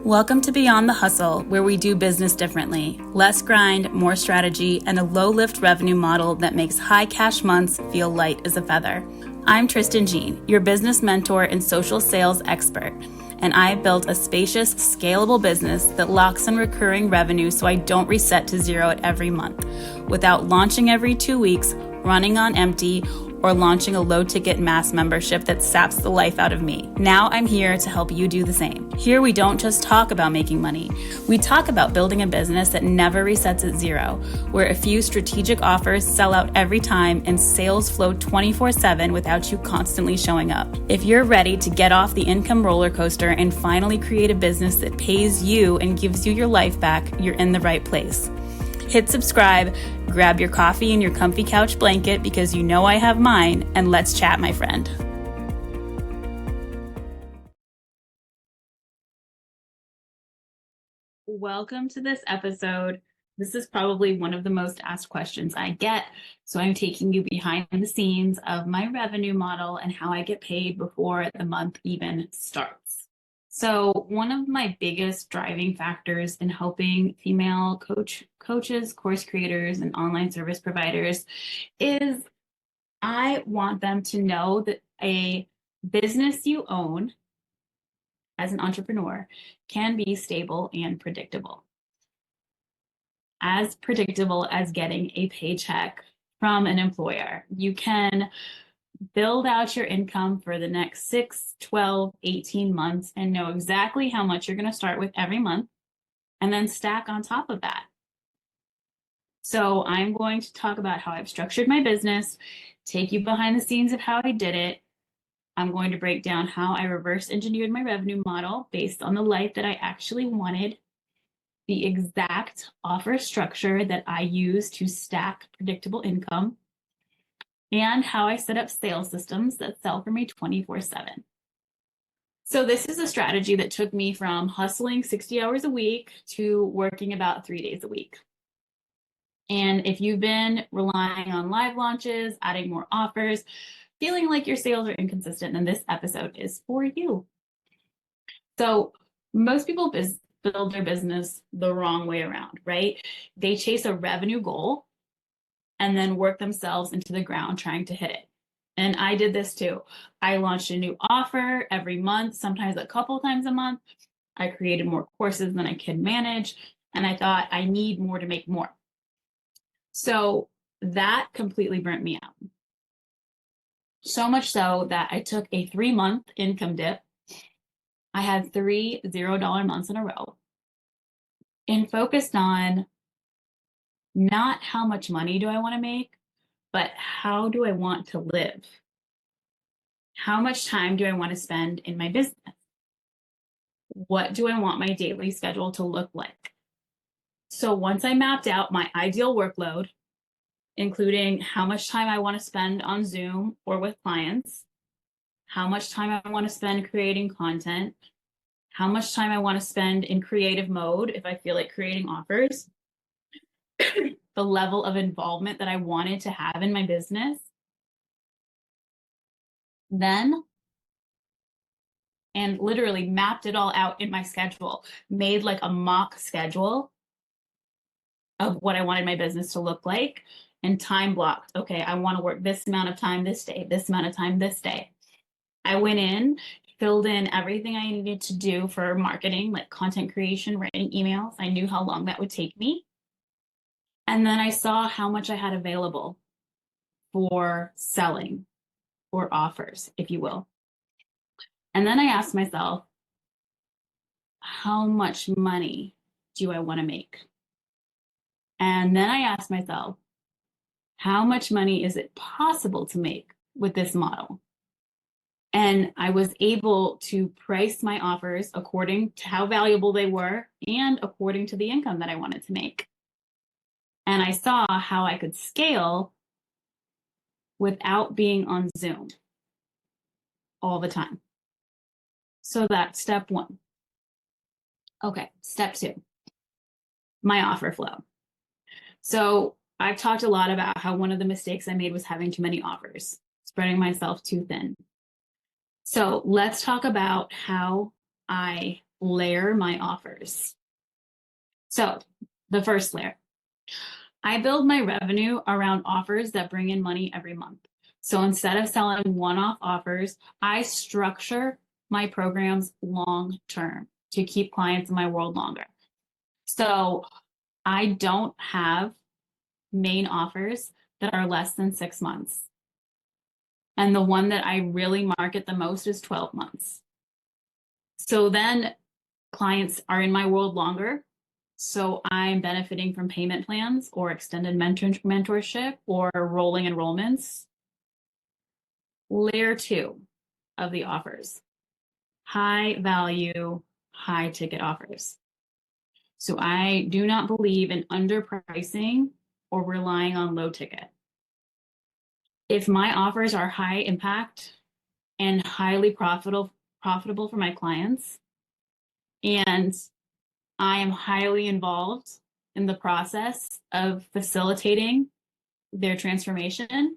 Welcome to Beyond the Hustle, where we do business differently. Less grind, more strategy, and a low-lift revenue model that makes high cash months feel light as a feather. I'm Tristan Jean, your business mentor and social sales expert, and I have built a spacious, scalable business that locks in recurring revenue so I don't reset to zero at every month, without launching every 2 weeks, running on empty, or launching a low-ticket mass membership that saps the life out of me. Now I'm here to help you do the same. Here we don't just talk about making money. We talk about building a business that never resets at zero, where a few strategic offers sell out every time and sales flow 24/7 without you constantly showing up. If you're ready to get off the income roller coaster and finally create a business that pays you and gives you your life back, you're in the right place. Hit subscribe, grab your coffee and your comfy couch blanket because you know I have mine, and let's chat, my friend. Welcome to this episode. This is probably one of the most asked questions I get, so I'm taking you behind the scenes of my revenue model and how I get paid before the month even starts. So one of my biggest driving factors in helping female coaches, course creators, and online service providers is I want them to know that a business you own as an entrepreneur can be stable and predictable. As predictable as getting a paycheck from an employer. You can build out your income for the next 6, 12, 18 months and know exactly how much you're going to start with every month and then stack on top of that. So I'm going to talk about how I've structured my business, take you behind the scenes of how I did it. I'm going to break down how I reverse engineered my revenue model based on the life that I actually wanted, the exact offer structure that I use to stack predictable income, and how I set up sales systems that sell for me 24/7. So this is a strategy that took me from hustling 60 hours a week to working about 3 days a week. And if you've been relying on live launches, adding more offers, feeling like your sales are inconsistent, then this episode is for you. So most people build their business the wrong way around, right? They chase a revenue goal and then work themselves into the ground trying to hit it. And I did this too. I launched a new offer every month, sometimes a couple times a month. I created more courses than I could manage. And I thought I need more to make more. So that completely burnt me out. So much so that I took a 3-month income dip. I had 3 $0 months in a row and focused on not how much money do I want to make, but how do I want to live? How much time do I want to spend in my business? What do I want my daily schedule to look like? So once I mapped out my ideal workload, including how much time I want to spend on Zoom or with clients, how much time I want to spend creating content, how much time I want to spend in creative mode if I feel like creating offers, the level of involvement that I wanted to have in my business, then and literally mapped it all out in my schedule, made like a mock schedule of what I wanted my business to look like and time blocked. Okay, I want to work this amount of time this day, this amount of time this day. I went in, filled in everything I needed to do for marketing, like content creation, writing emails. I knew how long that would take me. And then I saw how much I had available for selling or offers, if you will. And then I asked myself, how much money do I want to make? And then I asked myself, how much money is it possible to make with this model? And I was able to price my offers according to how valuable they were and according to the income that I wanted to make. And I saw how I could scale without being on Zoom all the time. So that's step 1. Okay, step 2, my offer flow. So I've talked a lot about how one of the mistakes I made was having too many offers, spreading myself too thin. So let's talk about how I layer my offers. So the first layer, I build my revenue around offers that bring in money every month. So instead of selling one-off offers, I structure my programs long-term to keep clients in my world longer. So I don't have main offers that are less than 6 months. And the one that I really market the most is 12 months. So then clients are in my world longer. So I'm benefiting from payment plans or extended mentorship or rolling enrollments. Layer 2 of the offers, high value, high ticket offers. So I do not believe in underpricing or relying on low ticket. If my offers are high impact and highly profitable for my clients, and I am highly involved in the process of facilitating their transformation,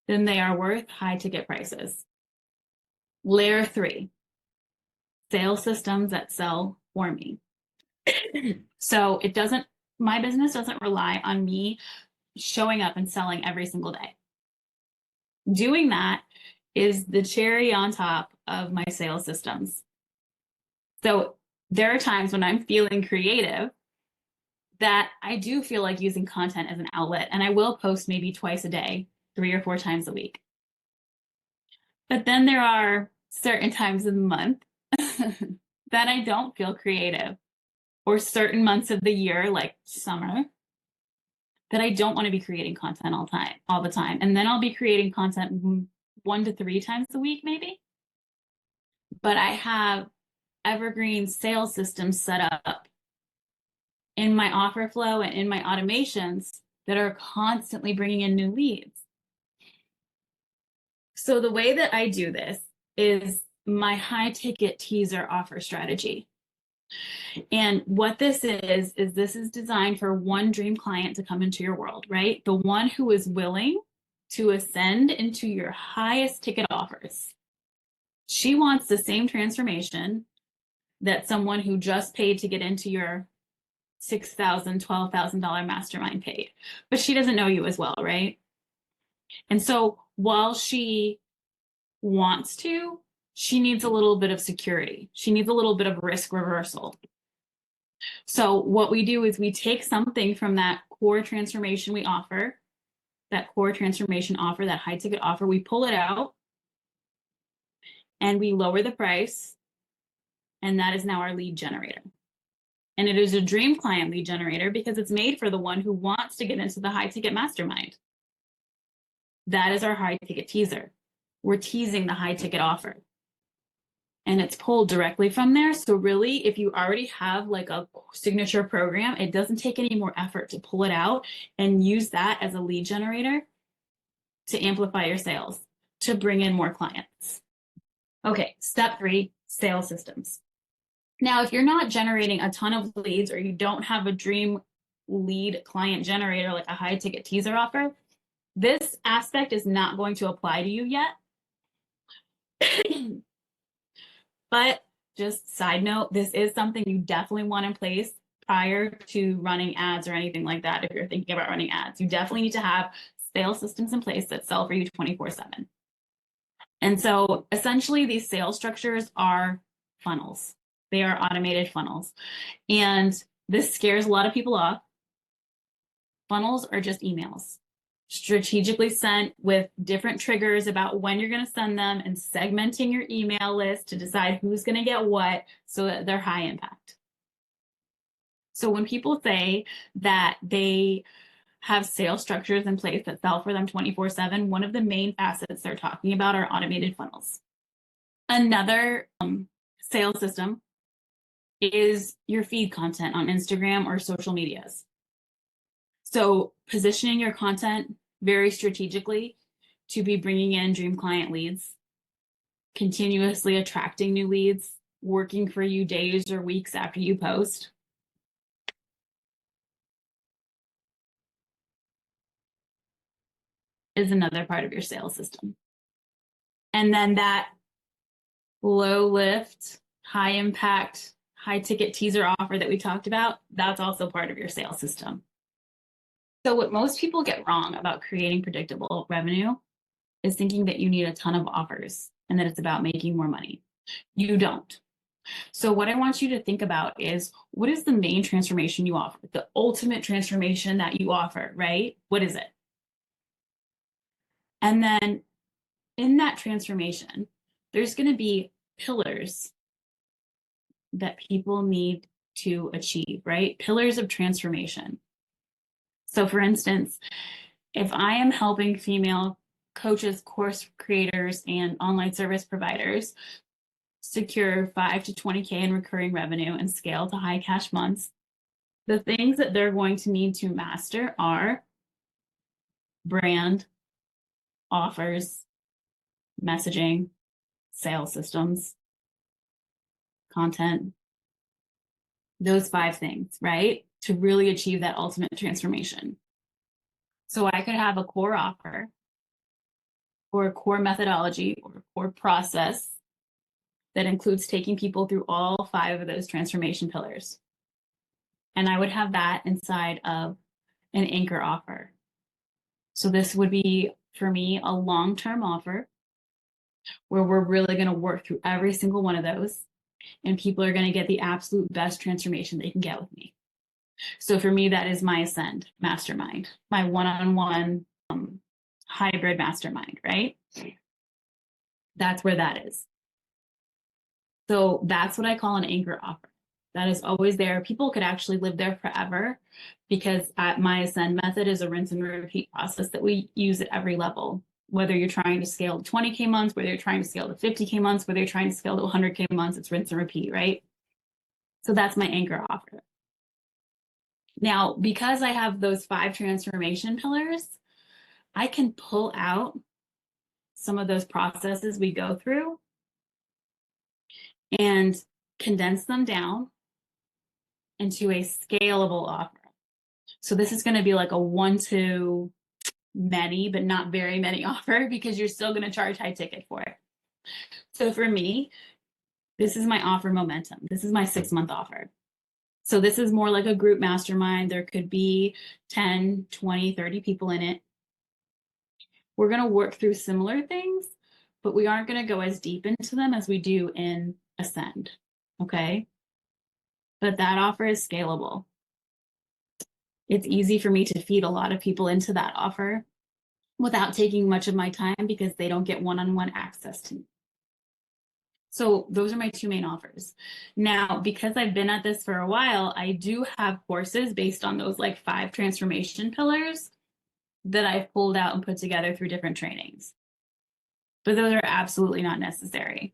then they are worth high ticket prices. Layer 3, sales systems that sell for me. So my business doesn't rely on me showing up and selling every single day. Doing that is the cherry on top of my sales systems. So there are times when I'm feeling creative that I do feel like using content as an outlet, and I will post maybe twice a day, 3 or 4 times a week. But then there are certain times of the month that I don't feel creative, or certain months of the year, like summer, that I don't want to be creating content all the time. And then I'll be creating content 1 to 3 times a week, maybe. But I have evergreen sales systems set up in my offer flow and in my automations that are constantly bringing in new leads. So the way that I do this is my high ticket teaser offer strategy. And what this is this is designed for one dream client to come into your world, right? The one who is willing to ascend into your highest ticket offers. She wants the same transformation that someone who just paid to get into your $6,000, $12,000 mastermind paid, but she doesn't know you as well, right? And so while she wants to, she needs a little bit of security. She needs a little bit of risk reversal. So what we do is we take something from that core transformation we offer, that core transformation offer, that high ticket offer, we pull it out and we lower the price. And that is now our lead generator. And it is a dream client lead generator because it's made for the one who wants to get into the high ticket mastermind. That is our high ticket teaser. We're teasing the high ticket offer. And it's pulled directly from there. So really, if you already have like a signature program, it doesn't take any more effort to pull it out and use that as a lead generator to amplify your sales, to bring in more clients. Okay, step 3, sales systems. Now, if you're not generating a ton of leads or you don't have a dream lead client generator, like a high ticket teaser offer, this aspect is not going to apply to you yet. But just side note, this is something you definitely want in place prior to running ads or anything like that. If you're thinking about running ads, you definitely need to have sales systems in place that sell for you 24/7. And so essentially these sales structures are funnels. They are automated funnels. And this scares a lot of people off. Funnels are just emails, strategically sent with different triggers about when you're going to send them and segmenting your email list to decide who's going to get what so that they're high impact. So when people say that they have sales structures in place that sell for them 24/7, one of the main facets they're talking about are automated funnels. Another sales system is your feed content on Instagram or social medias. So positioning your content very strategically to be bringing in dream client leads, continuously attracting new leads, working for you days or weeks after you post. Is another part of your sales system. And then that low lift, high impact, high ticket teaser offer that we talked about, that's also part of your sales system. So what most people get wrong about creating predictable revenue is thinking that you need a ton of offers and that it's about making more money. You don't. So what I want you to think about is, what is the main transformation you offer? The ultimate transformation that you offer, right? What is it? And then in that transformation, there's going to be pillars that people need to achieve, right? Pillars of transformation. So for instance, if I am helping female coaches, course creators, and online service providers secure 5 to 20K in recurring revenue and scale to high cash months, the things that they're going to need to master are brand, offers, messaging, sales systems, content, those 5 things, right? To really achieve that ultimate transformation. So I could have a core offer or a core methodology or a core process that includes taking people through all 5 of those transformation pillars. And I would have that inside of an anchor offer. So this would be, for me, a long-term offer where we're really going to work through every single one of those, and people are going to get the absolute best transformation they can get with me. So for me, that is my Ascend mastermind, my one-on-one hybrid mastermind, right? That's where that is. So that's what I call an anchor offer. That is always there. People could actually live there forever, because my Ascend method is a rinse and repeat process that we use at every level. Whether you're trying to scale to 20K months, whether you're trying to scale to 50K months, whether you're trying to scale to 100K months, it's rinse and repeat, right? So that's my anchor offer. Now, because I have those 5 transformation pillars, I can pull out some of those processes we go through and condense them down into a scalable offer. So this is going to be like a one-to many, but not very many offer, because you're still going to charge high ticket for it. So for me, this is my offer momentum. This is my 6-month offer. So this is more like a group mastermind. There could be 10, 20, 30 people in it. We're going to work through similar things, but we aren't going to go as deep into them as we do in Ascend. Okay. But that offer is scalable. It's easy for me to feed a lot of people into that offer without taking much of my time, because they don't get one-on-one access to me. So those are my 2 main offers. Now, because I've been at this for a while, I do have courses based on those like 5 transformation pillars that I've pulled out and put together through different trainings. But those are absolutely not necessary.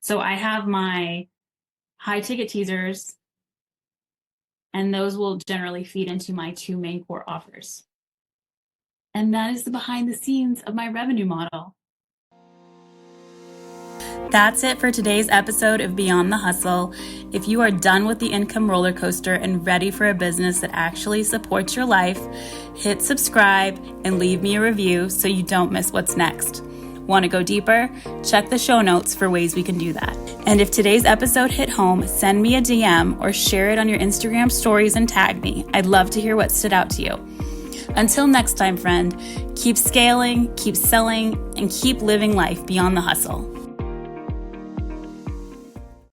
So I have my high ticket teasers, and those will generally feed into my 2 main core offers. And that is the behind the scenes of my revenue model. That's it for today's episode of Beyond the Hustle. If you are done with the income roller coaster and ready for a business that actually supports your life, hit subscribe and leave me a review so you don't miss what's next. Want to go deeper? Check the show notes for ways we can do that. And if today's episode hit home, send me a DM or share it on your Instagram stories and tag me. I'd love to hear what stood out to you. Until next time, friend, keep scaling, keep selling, and keep living life beyond the hustle.